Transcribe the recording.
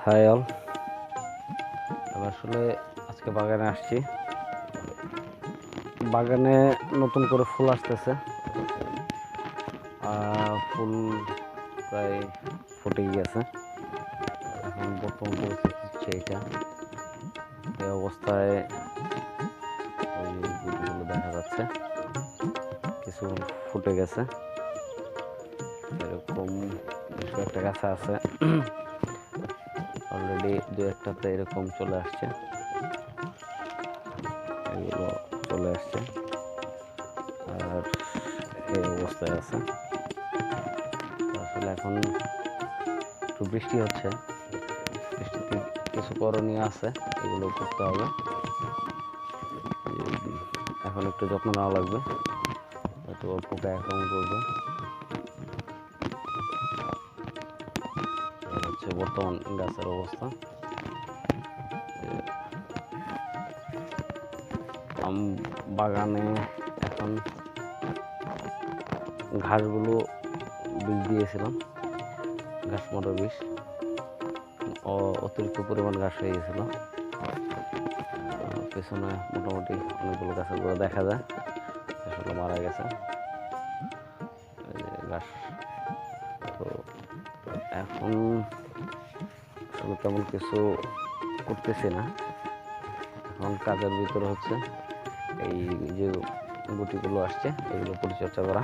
High all, আমি আসলে আজকে বাগানে আসছি। বাগানে নতুন করে ফুল আসতেছে। ফুল প্রায় ফুটে গিয়েছে। এখন বর্তমান পরিস্থিতি হচ্ছে এটা। এই অবস্থায় ওই যে গুটিগুলো দেখা যাচ্ছে, কিছু ফুটে গেছে। এরকম বেশ কয়েকটা গাছে আছে, অলরেডি দু একটাতে এরকম চলে আসছে। এগুলো চলে আসছে আর এই অবস্থায় আছে। আসলে এখন একটু বৃষ্টি হচ্ছে, বৃষ্টিতে কিছু করণীয় আছে, এগুলো করতে হবে। এখন একটু যত্ন নেওয়া লাগবে, হয়তো পোকা আক্রমণ করবে। হচ্ছে বর্তমান গাছের অবস্থা। আম বাগানে এখন ঘাসগুলো বীজ দিয়েছিলাম, ঘাস মারার বিষ। অতিরিক্ত পরিমাণ ঘাস হয়ে গেছিল। পেছনে মোটামুটি অনেকগুলো গাছের গোড়া দেখা যায়, আসলে মারা গেছে ঘাস। তো এখন আসলে তেমন কিছু করতেছি না। এখন কাজের ভিতরে হচ্ছে এই যে গুটিগুলো আসছে, এগুলো পরিচর্যা করা।